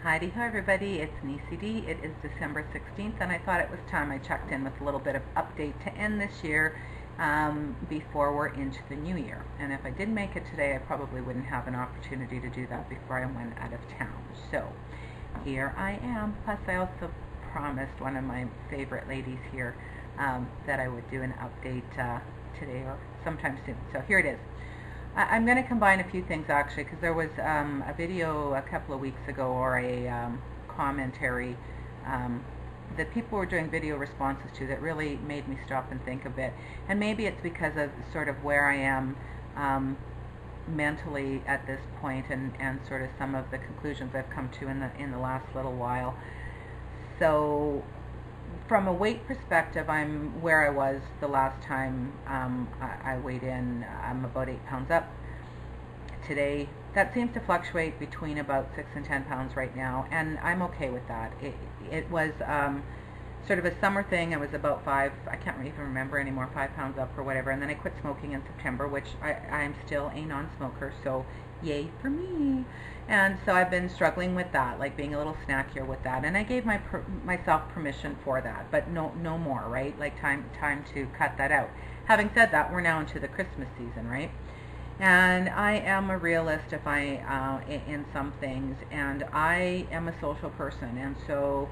Heidi, hi everybody, it's Nisi D. It is December 16th and I thought it was time I checked in with a little bit of update to end this year before we're into the new year. And if I did make it today, I probably wouldn't have an opportunity to do that before I went out of town. So here I am. Plus I also promised one of my favorite ladies here that I would do an update today or sometime soon. So here it is. I'm going to combine a few things actually, because there was a video a couple of weeks ago, or a commentary that people were doing video responses to that really made me stop and think a bit. And maybe it's because of sort of where I am mentally at this point, and sort of some of the conclusions I've come to in the last little while. So from a weight perspective, I'm where I was the last time I weighed in. I'm about 8 pounds up today. That seems to fluctuate between about 6 and 10 pounds right now, and I'm okay with that. It was sort of a summer thing. I was about 5, I can't even remember anymore, 5 pounds up or whatever, and then I quit smoking in September, which I'm still a non-smoker, so yay for me. And so I've been struggling with that, like being a little snackier with that, and I gave myself permission for that, but no more, right? Like time to cut that out. Having said that, we're now into the Christmas season, right? And I am a realist in some things, and I am a social person, and so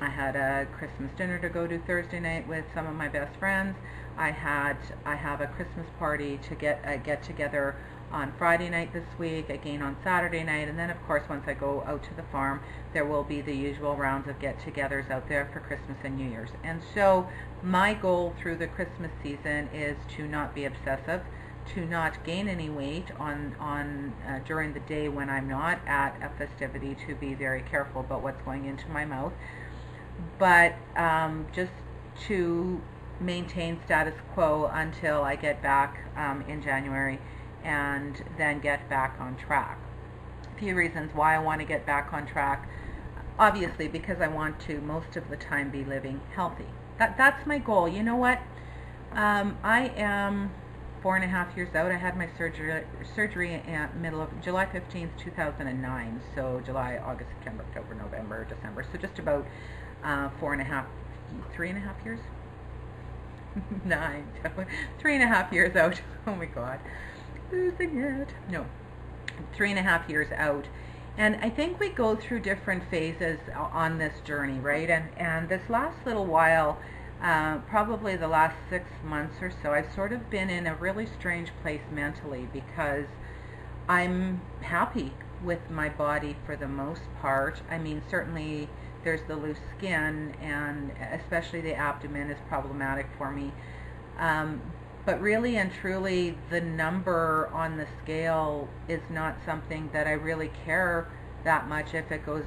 I had a Christmas dinner to go to Thursday night with some of my best friends. I have a Christmas party to get together on Friday night this week, again on Saturday night, and then of course once I go out to the farm, there will be the usual rounds of get-togethers out there for Christmas and New Year's. And so my goal through the Christmas season is to not be obsessive, to not gain any weight during the day when I'm not at a festivity, to be very careful about what's going into my mouth, but just to maintain status quo until I get back in January, and then get back on track. A few reasons why I want to get back on track. Obviously because I want to most of the time be living healthy. That's my goal. You know what? I am 4.5 years out. I had my surgery in middle of July 15th, 2009. So July, August, September, October, November, December. So just about 3.5 years? 3.5 years out. Oh my God. Losing it. No, 3.5 years out. And I think we go through different phases on this journey, right? And this last little while, probably the last 6 months or so, I've sort of been in a really strange place mentally, because I'm happy with my body for the most part. I mean, certainly there's the loose skin, and especially the abdomen is problematic for me. But really and truly, the number on the scale is not something that I really care that much if it goes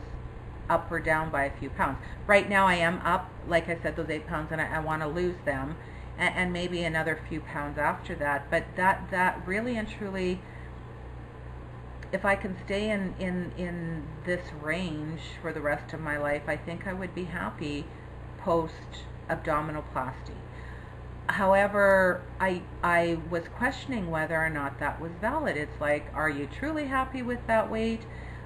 up or down by a few pounds. Right now I am up, like I said, those 8 pounds, and I want to lose them, and maybe another few pounds after that. But that really and truly, if I can stay in this range for the rest of my life, I think I would be happy post abdominoplasty. However, I was questioning whether or not that was valid. It's like, are you truly happy with that weight,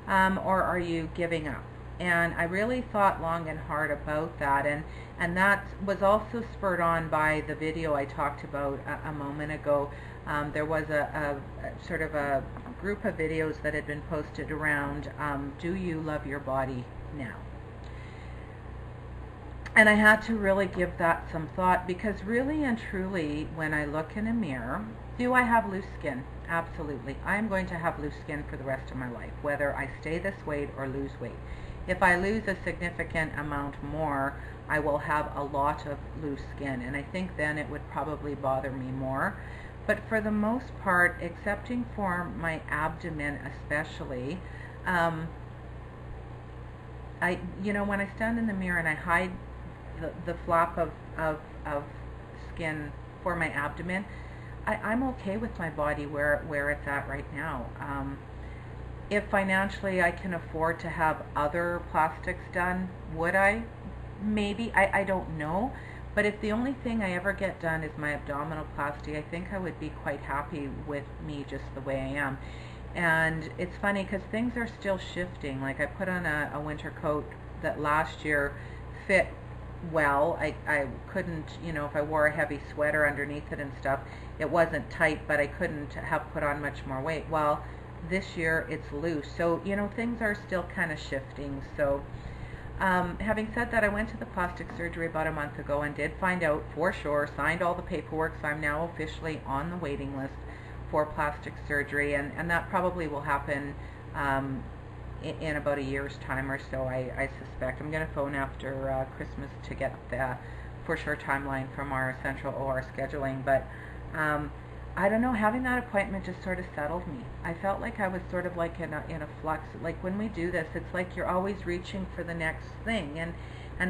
or are you giving up? And I really thought long and hard about that, and that was also spurred on by the video I talked about a moment ago. There was a sort of a group of videos that had been posted around, do you love your body now? And I had to really give that some thought, because really and truly, when I look in a mirror, do I have loose skin? Absolutely. I am going to have loose skin for the rest of my life, whether I stay this weight or lose weight. If I lose a significant amount more, I will have a lot of loose skin, and I think then it would probably bother me more. But for the most part, excepting for my abdomen especially, when I stand in the mirror and I hide the flap of skin for my abdomen, I'm okay with my body where it's at right now. If financially I can afford to have other plastics done, would I? Maybe. I don't know. But if the only thing I ever get done is my abdominoplasty, I think I would be quite happy with me just the way I am. And it's funny because things are still shifting. Like I put on a winter coat that last year fit well. I couldn't, if I wore a heavy sweater underneath it and stuff, it wasn't tight, but I couldn't have put on much more weight. Well, this year it's loose. So, things are still kind of shifting. So, having said that, I went to the plastic surgery about a month ago and did find out for sure, signed all the paperwork, so I'm now officially on the waiting list for plastic surgery, and that probably will happen in about a year's time or so, I suspect. I'm going to phone after Christmas to get the for sure timeline from our central OR scheduling, but I don't know, having that appointment just sort of settled me. I felt like I was sort of like in a flux. Like when we do this, it's like you're always reaching for the next thing, and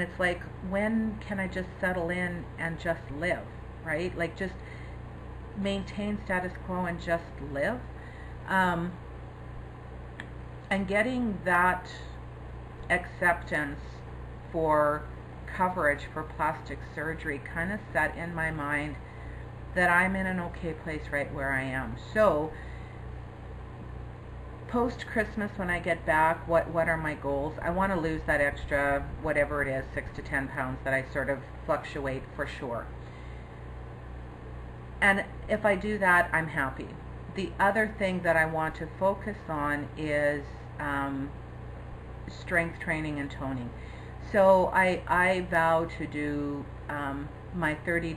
it's like, when can I just settle in and just live, right? Like just maintain status quo and just live. And getting that acceptance for coverage for plastic surgery kind of set in my mind that I'm in an okay place right where I am. So post Christmas, when I get back, what are my goals? I want to lose that extra, whatever it is, 6 to 10 pounds that I sort of fluctuate for sure. And if I do that, I'm happy. The other thing that I want to focus on is strength training and toning. So I vow to do my 30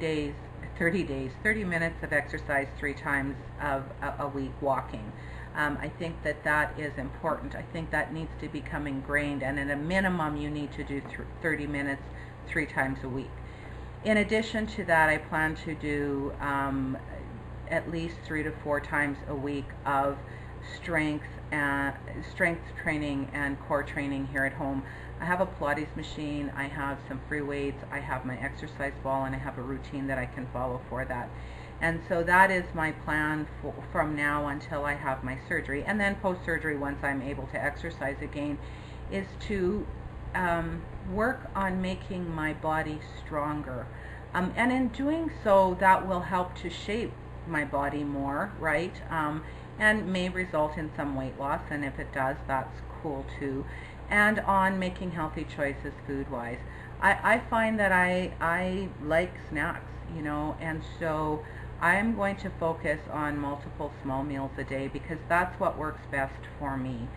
minutes of exercise 3 times a week walking. I think that is important. I think that needs to become ingrained, and at a minimum you need to do 30 minutes 3 times a week. In addition to that, I plan to do at least 3 to 4 times a week of strength training and core training here at home. I have a Pilates machine, I have some free weights, I have my exercise ball, and I have a routine that I can follow for that. And so that is my plan from now until I have my surgery. And then post-surgery, once I'm able to exercise again, is to work on making my body stronger. And in doing so, that will help to shape my body more, right? And may result in some weight loss, and if it does, that's cool too. And on making healthy choices food-wise. I find that I like snacks, and so I'm going to focus on multiple small meals a day because that's what works best for me.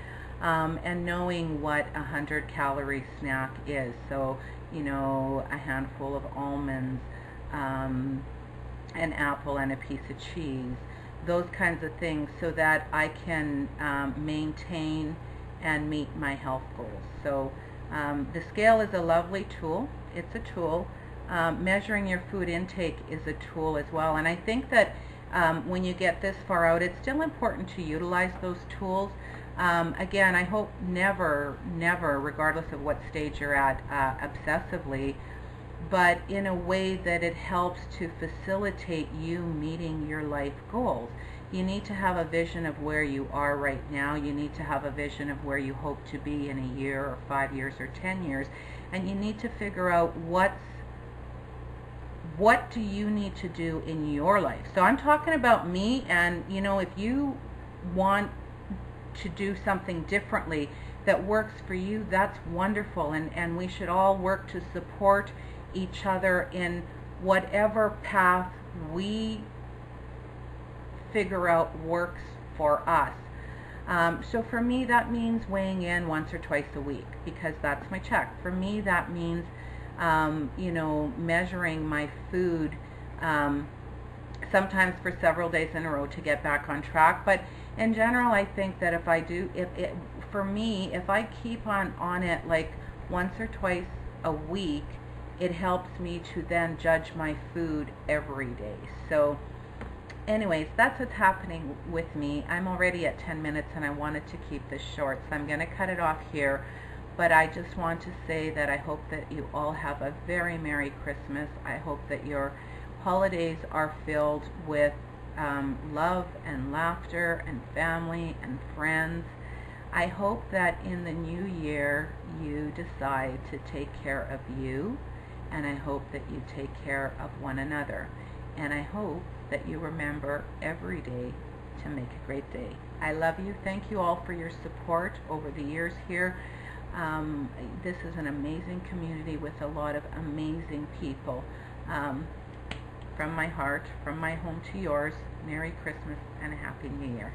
And knowing what a 100-calorie snack is, so a handful of almonds, an apple, and a piece of cheese, those kinds of things, so that I can maintain and meet my health goals. So the scale is a lovely tool. It's a tool. Measuring your food intake is a tool as well. And I think that when you get this far out, it's still important to utilize those tools. Again, I hope never, regardless of what stage you're at, obsessively, but in a way that it helps to facilitate you meeting your life goals. You need to have a vision of where you are right now. You need to have a vision of where you hope to be in a year or 5 years or 10 years. And you need to figure out what do you need to do in your life. So I'm talking about me, and if you want to do something differently that works for you, that's wonderful, and we should all work to support each other in whatever path we figure out works for us. So for me, that means weighing in once or twice a week, because that's my check. For me, that means measuring my food sometimes for several days in a row to get back on track. But in general, I think that if I keep on it like once or twice a week, it helps me to then judge my food every day. So anyways, that's what's happening with me. I'm already at 10 minutes and I wanted to keep this short, so I'm going to cut it off here. But I just want to say that I hope that you all have a very Merry Christmas. I hope that your holidays are filled with love and laughter and family and friends. I hope that in the new year you decide to take care of you, and I hope that you take care of one another. And I hope that you remember every day to make a great day. I love you. Thank you all for your support over the years here. This is an amazing community with a lot of amazing people. From my heart, from my home to yours, Merry Christmas and a Happy New Year.